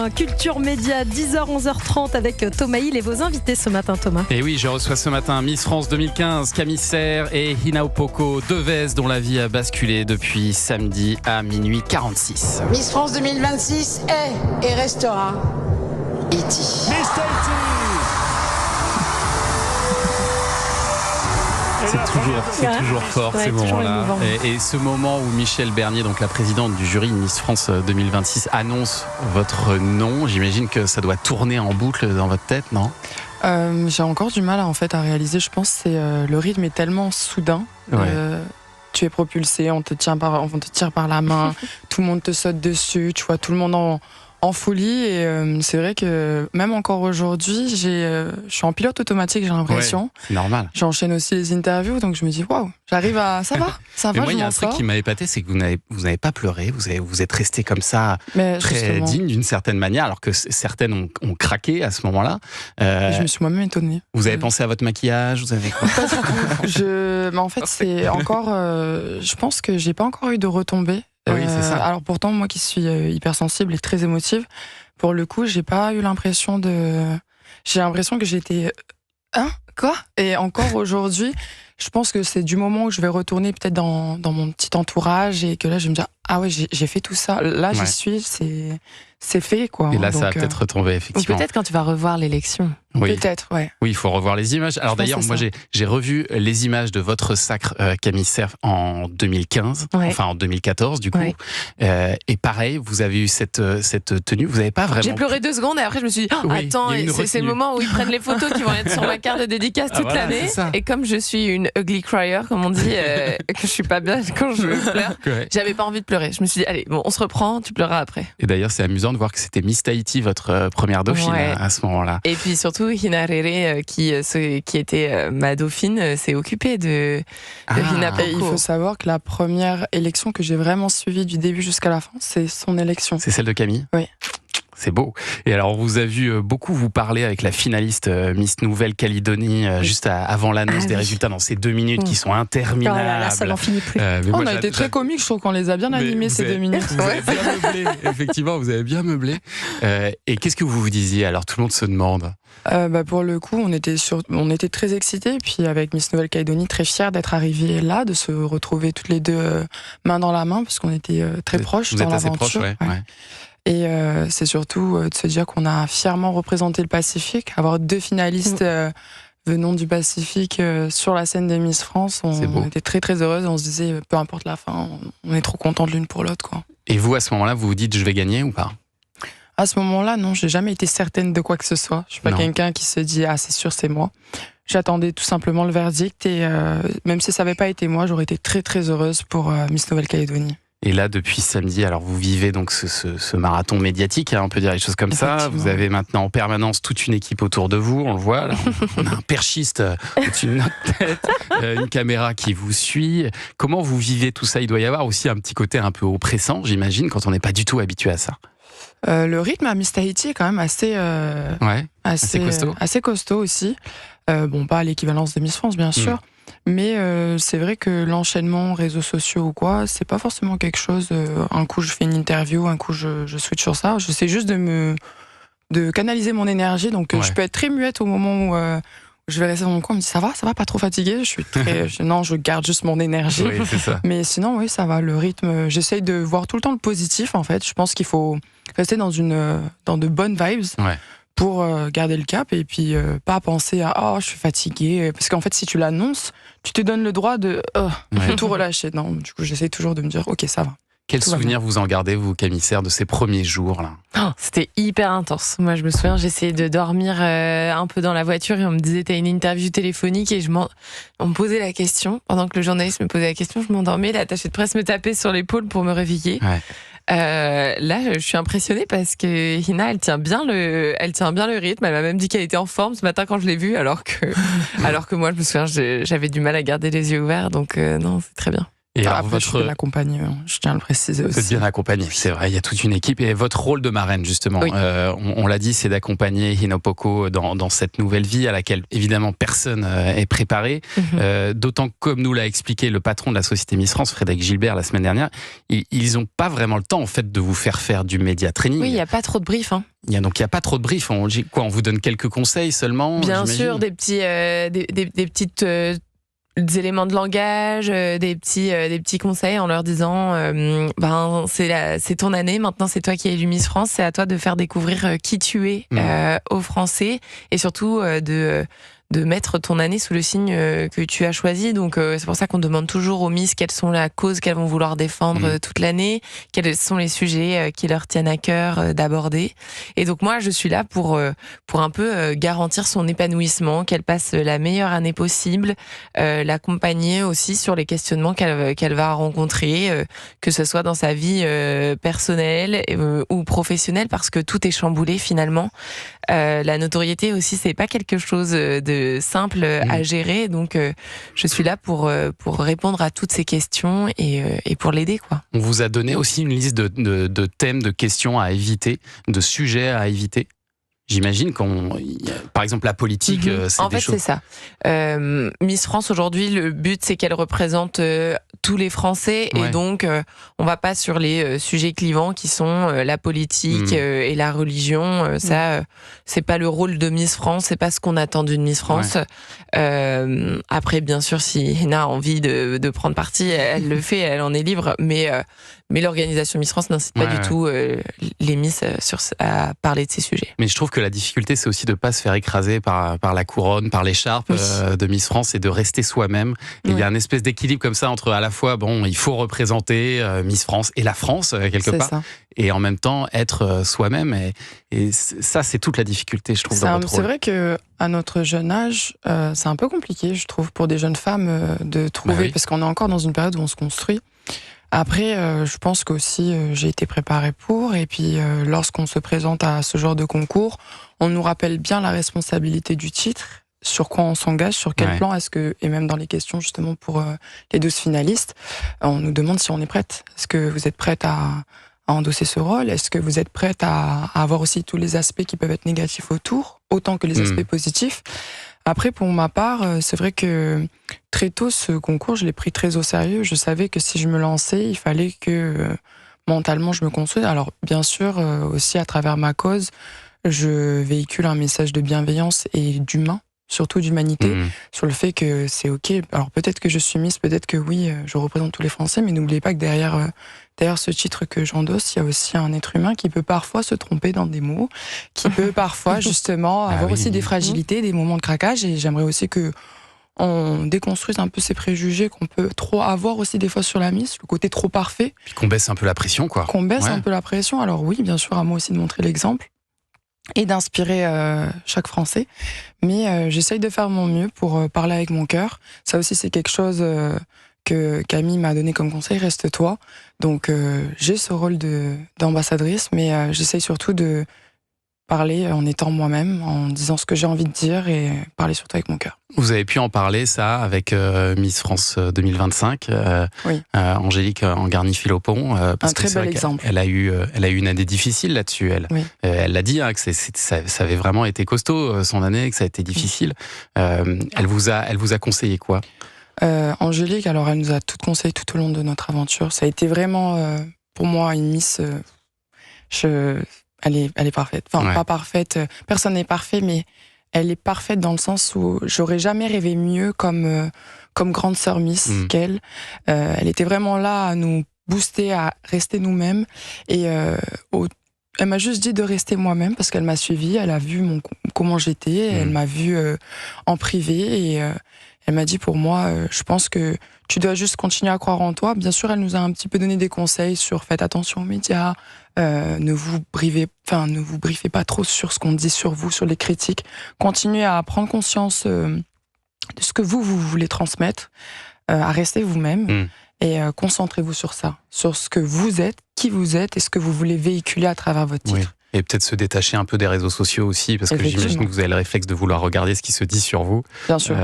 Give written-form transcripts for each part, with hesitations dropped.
matin, Culture Média, 10h, 11h30 avec Thomas Hill et vos invités ce matin, Thomas. Et oui, je reçois ce matin Miss France 2015, Camille Serre et Hina Opoku Devez, dont la vie a basculé depuis samedi à minuit 46. Miss France 2026 est et restera Haïti. C'est toujours fort, ces moments-là. Et ce moment où Michel Bernier, donc la présidente du jury Miss France 2026, annonce votre nom, j'imagine que ça doit tourner en boucle dans votre tête, non ? J'ai encore du mal à réaliser. Je pense que le rythme est tellement soudain. Ouais. Tu es propulsé, on te tire par la main, tout le monde te saute dessus, tu vois tout le monde en folie. Et c'est vrai que même encore aujourd'hui, je suis en pilote automatique, j'ai l'impression. Ouais, c'est normal. J'enchaîne aussi les interviews, donc je me dis waouh, j'arrive à. Ça va, Mais moi, il y a un truc qui m'a épaté, c'est que vous n'avez pas pleuré, vous êtes resté comme ça, très justement digne d'une certaine manière, alors que certaines ont craqué à ce moment-là. Je me suis moi-même étonnée. Vous avez pensé à votre maquillage, vous avez quoi ? Mais en fait, c'est encore. Je pense que j'ai pas encore eu de retombées. Oui, c'est ça. Alors pourtant, moi qui suis hypersensible et très émotive, pour le coup, j'ai pas eu l'impression J'ai l'impression que j'étais... Hein ? Quoi ? Et encore aujourd'hui, je pense que c'est du moment où je vais retourner peut-être dans mon petit entourage et que là, je vais me dire, ah ouais, j'ai fait tout ça. Là, j'y suis, c'est fait, quoi. Et là, donc, ça va peut-être retomber, effectivement. Ou peut-être quand tu vas revoir l'élection. Oui. Peut-être, ouais. Oui, il faut revoir les images. Alors d'ailleurs, moi, j'ai revu les images de votre sacre, Camille Serre, en 2015, enfin en 2014, du coup. Ouais. Et pareil, vous avez eu cette tenue, vous n'avez pas vraiment... J'ai pleuré 2 secondes et après je me suis dit, attends, c'est le moment où ils prennent les photos qui vont être sur ma carte de dédicace toute l'année. Et comme je suis une ugly crier, comme on dit, que je suis pas bien quand je pleure, j'avais pas envie de pleurer. Je me suis dit, allez, bon, on se reprend, tu pleureras après. Et d'ailleurs, c'est amusant de voir que c'était Miss Tahiti, votre première dauphine, à ce moment-là. Et puis surtout, Hina Rere, qui était ma dauphine, s'est occupée de Hina Opoku. Et il faut savoir que la première élection que j'ai vraiment suivie du début jusqu'à la fin, c'est son élection. C'est celle de Camille ? Oui. C'est beau. Et alors, on vous a vu beaucoup vous parler avec la finaliste Miss Nouvelle-Calédonie juste avant l'annonce des résultats dans ces 2 minutes qui sont interminables. Oh là là, ça n'en finit plus. On a été très comiques, je trouve qu'on les a bien animés ces 2 minutes. Vous avez bien meublé, effectivement, vous avez bien meublé. Et qu'est-ce que vous vous disiez ? Alors, tout le monde se demande. Pour le coup, on était très excités, puis avec Miss Nouvelle-Calédonie, très fiers d'être arrivés là, de se retrouver toutes les deux main dans la main, parce qu'on était très proches dans l'aventure. Vous êtes assez proches, ouais. Et c'est surtout de se dire qu'on a fièrement représenté le Pacifique, avoir 2 finalistes venant du Pacifique sur la scène des Miss France. On était très très heureuses, on se disait, peu importe la fin, on est trop contents de l'une pour l'autre, quoi. Et vous, à ce moment-là, vous vous dites, je vais gagner ou pas ? À ce moment-là, non, j'ai jamais été certaine de quoi que ce soit. Je suis pas quelqu'un qui se dit, ah, c'est sûr, c'est moi. J'attendais tout simplement le verdict et même si ça n'avait pas été moi, j'aurais été très très heureuse pour Miss Nouvelle-Calédonie. Et là, depuis samedi, alors vous vivez donc ce marathon médiatique, on peut dire les choses comme ça. Vous avez maintenant en permanence toute une équipe autour de vous, on le voit. Là, on a un perchiste au-dessus de notre tête, une caméra qui vous suit. Comment vous vivez tout ça ? Il doit y avoir aussi un petit côté un peu oppressant, j'imagine, quand on n'est pas du tout habitué à ça. Le rythme à Miss Tahiti est quand même assez costaud aussi. Pas à l'équivalence de Miss France, bien sûr. Mais c'est vrai que l'enchaînement réseaux sociaux ou quoi, c'est pas forcément quelque chose. Un coup, je fais une interview, un coup, je switch sur ça. J'essaie juste de canaliser mon énergie. Donc, je peux être très muette au moment où je vais rester dans mon coin. On me dit, ça va, pas trop fatiguée. Je suis très. Non, je garde juste mon énergie. Oui, c'est ça. Mais sinon, oui, ça va. Le rythme, j'essaie de voir tout le temps le positif, en fait. Je pense qu'il faut rester dans de bonnes vibes. Ouais. Pour garder le cap et puis pas penser à je suis fatiguée, parce qu'en fait si tu l'annonces tu te donnes le droit de tout relâcher. Non, du coup j'essaie toujours de me dire ok, ça va. Quel souvenir vous en gardez, vous, Camille Serre, de ces premiers jours là ? C'était hyper intense. Moi, je me souviens, j'essayais de dormir un peu dans la voiture et on me disait t'as une interview téléphonique et on me posait la question. Pendant que le journaliste me posait la question, je m'endormais, l'attaché de presse me tapait sur l'épaule pour me réveiller. Ouais. Là, je suis impressionnée parce que Hina, elle tient bien le rythme. Elle m'a même dit qu'elle était en forme ce matin quand je l'ai vue, alors que moi, je me souviens, j'avais du mal à garder les yeux ouverts. Donc non, c'est très bien. Et alors, après, je suis bien accompagnée, je tiens à le préciser aussi. Vous êtes bien accompagnée, c'est vrai, il y a toute une équipe. Et votre rôle de marraine, justement, Oui. on l'a dit, c'est d'accompagner Hinopoko dans cette nouvelle vie à laquelle, évidemment, personne est préparé. D'autant que, comme nous l'a expliqué le patron de la société Miss France, Frédéric Gilbert, la semaine dernière, ils n'ont pas vraiment le temps, en fait, de vous faire du média training. Oui, il n'y a pas trop de briefs. Donc, il n'y a pas trop de briefs. On vous donne quelques conseils seulement? Bien j'imagine. sûr, des petites des éléments de langage, des petits conseils en leur disant c'est ton année, maintenant c'est toi qui es élu Miss France, c'est à toi de faire découvrir qui tu es aux Français, et surtout de mettre ton année sous le signe que tu as choisi. Donc c'est pour ça qu'on demande toujours aux Miss quelles sont la cause qu'elles vont vouloir défendre toute l'année, quels sont les sujets qui leur tiennent à cœur d'aborder. Et donc moi je suis là pour un peu garantir son épanouissement, qu'elle passe la meilleure année possible, l'accompagner aussi sur les questionnements qu'elle va rencontrer, que ce soit dans sa vie personnelle ou professionnelle, parce que tout est chamboulé finalement. La notoriété aussi, c'est pas quelque chose de simple à gérer, donc je suis là pour répondre à toutes ces questions et pour l'aider, quoi. On vous a donné aussi une liste de thèmes, de questions à éviter, de sujets à éviter. J'imagine par exemple, la politique, c'est en des fait, choses... c'est ça. Miss France, aujourd'hui, le but, c'est qu'elle représente tous les Français. Ouais. Et donc, on va pas sur les sujets clivants qui sont la politique et la religion. Ça, c'est pas le rôle de Miss France, c'est pas ce qu'on attend d'une Miss France. Ouais. Après, bien sûr, si Hina a envie de prendre parti, elle le fait, elle en est libre. Mais l'organisation Miss France n'incite pas du tout les Miss à parler de ces sujets. Mais je trouve que la difficulté, c'est aussi de ne pas se faire écraser par la couronne, par l'écharpe de Miss France, et de rester soi-même. Et il y a une espèce d'équilibre comme ça entre, à la fois, il faut représenter Miss France et la France, quelque part, ça. Et en même temps être soi-même. Et ça, c'est toute la difficulté, je trouve, dans votre rôle. C'est vrai qu'à notre jeune âge, c'est un peu compliqué, je trouve, pour des jeunes femmes de trouver, parce qu'on est encore dans une période où on se construit. Après, je pense qu'aussi j'ai été préparée pour, et puis lorsqu'on se présente à ce genre de concours, on nous rappelle bien la responsabilité du titre, sur quoi on s'engage, sur quel plan est-ce que, et même dans les questions justement pour les 12 finalistes, on nous demande si on est prête. Est-ce que vous êtes prête à endosser ce rôle? Est-ce que vous êtes prête à avoir aussi tous les aspects qui peuvent être négatifs autour, autant que les aspects positifs? Après, pour ma part, c'est vrai que très tôt, ce concours, je l'ai pris très au sérieux. Je savais que si je me lançais, il fallait que mentalement, je me construise. Alors, bien sûr, aussi à travers ma cause, je véhicule un message de bienveillance et d'humain, surtout d'humanité, sur le fait que c'est OK. Alors, peut-être que je suis Miss, peut-être que oui, je représente tous les Français, mais n'oubliez pas que derrière ce titre que j'endosse, il y a aussi un être humain qui peut parfois se tromper dans des mots, qui peut parfois justement avoir aussi des fragilités, des moments de craquage, et j'aimerais aussi que on déconstruise un peu ces préjugés qu'on peut trop avoir aussi des fois sur la Miss, le côté trop parfait. Puis qu'on baisse un peu la pression, quoi. Qu'on baisse un peu la pression. Alors oui, bien sûr, à moi aussi de montrer l'exemple et d'inspirer chaque Français. Mais j'essaye de faire mon mieux pour parler avec mon cœur. Ça aussi, c'est quelque chose que Camille m'a donné comme conseil, reste toi. Donc j'ai ce rôle d'ambassadrice, mais j'essaye surtout de parler en étant moi-même, en disant ce que j'ai envie de dire, et parler surtout avec mon cœur. Vous avez pu en parler, ça, avec Miss France 2025, Angélique Angarny-Philopon, parce un très bel exemple. Elle a eu une année difficile là-dessus. Elle l'a dit, que ça avait vraiment été costaud son année, que ça a été difficile. Elle vous a conseillé quoi? Angélique, alors elle nous a toutes conseillé tout au long de notre aventure. Ça a été vraiment, pour moi, une Miss. Elle est parfaite. Enfin, pas parfaite. Personne n'est parfait, mais elle est parfaite dans le sens où j'aurais jamais rêvé mieux comme grande sœur Miss qu'elle. Elle était vraiment là à nous booster, à rester nous-mêmes. Et elle m'a juste dit de rester moi-même parce qu'elle m'a suivie, elle a vu comment j'étais, elle m'a vu en privé, et elle m'a dit, pour moi, je pense que tu dois juste continuer à croire en toi. Bien sûr, elle nous a un petit peu donné des conseils sur faites attention aux médias, ne vous briefez pas trop sur ce qu'on dit sur vous, sur les critiques. Continuez à prendre conscience de ce que vous voulez transmettre, à rester vous-même, et concentrez-vous sur ça, sur ce que vous êtes, qui vous êtes et ce que vous voulez véhiculer à travers votre titre. Et peut-être se détacher un peu des réseaux sociaux aussi, parce que j'imagine que vous avez le réflexe de vouloir regarder ce qui se dit sur vous. Bien sûr.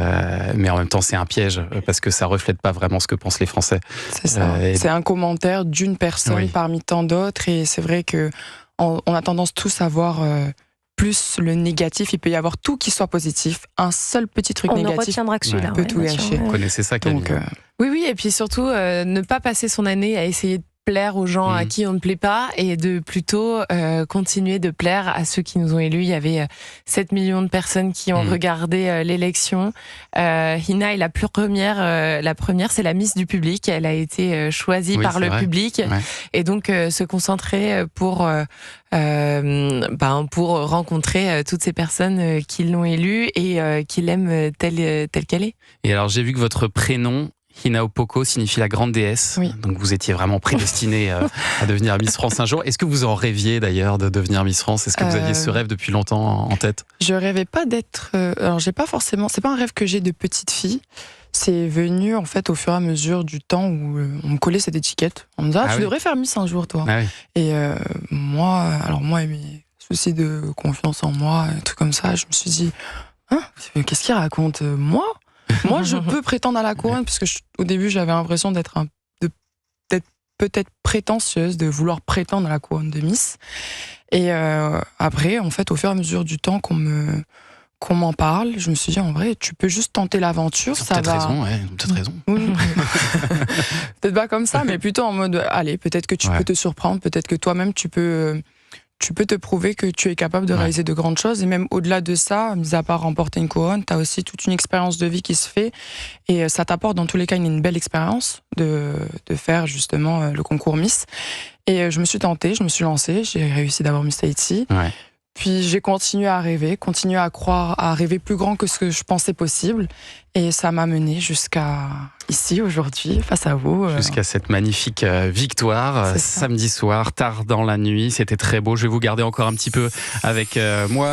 Mais en même temps, c'est un piège, parce que ça reflète pas vraiment ce que pensent les Français. C'est ça. C'est un commentaire d'une personne parmi tant d'autres, et c'est vrai que on a tendance tous à voir plus le négatif. Il peut y avoir tout qui soit positif. Un seul petit truc négatif. On ne retiendra que celui-là. Peut tout gâcher. Vous connaissez ça, Camille? Oui, et puis surtout, ne pas passer son année à essayer de plaire aux gens à qui on ne plaît pas, et de plutôt continuer de plaire à ceux qui nous ont élus. Il y avait 7 millions de personnes qui ont regardé l'élection. Hina est la première, c'est la Miss du public. Elle a été choisie par le public. Ouais. Et donc se concentrer pour rencontrer toutes ces personnes qui l'ont élue et qui l'aiment telle qu'elle est. Et alors j'ai vu que votre prénom Hina Opoku signifie la grande déesse. Oui. Donc vous étiez vraiment prédestinée à devenir Miss France un jour. Est-ce que vous en rêviez d'ailleurs de devenir Miss France? Est-ce que vous aviez ce rêve depuis longtemps en tête? Je rêvais pas d'être. Alors j'ai pas forcément. C'est pas un rêve que j'ai de petite fille. C'est venu en fait au fur et à mesure du temps où on me collait cette étiquette. On me disait tu devrais faire Miss un jour toi. Ah, oui. Et moi et mes soucis de confiance en moi, un truc comme ça, je me suis dit qu'est-ce qu'il raconte moi? Moi, je peux prétendre à la couronne, parce que au début, j'avais l'impression d'être peut-être prétentieuse, de vouloir prétendre à la couronne de Miss. Et après, en fait, au fur et à mesure du temps qu'on m'en parle, je me suis dit, en vrai, tu peux juste tenter l'aventure. Ça va. Peut-être raison. Oui. Peut-être pas comme ça, mais plutôt en mode, allez, peut-être que tu peux te surprendre, peut-être que toi-même, tu peux te prouver que tu es capable de réaliser de grandes choses. Et même au-delà de ça, mis à part remporter une couronne, tu as aussi toute une expérience de vie qui se fait. Et ça t'apporte dans tous les cas une belle expérience de faire justement le concours Miss. Et je me suis tentée, je me suis lancée, j'ai réussi d'avoir Miss Tahiti. Ouais. Puis j'ai continué à rêver, continué à croire, à rêver plus grand que ce que je pensais possible. Et ça m'a mené jusqu'à ici, aujourd'hui, face à vous. Jusqu'à cette magnifique victoire, samedi soir, tard dans la nuit. C'était très beau. Je vais vous garder encore un petit peu avec moi.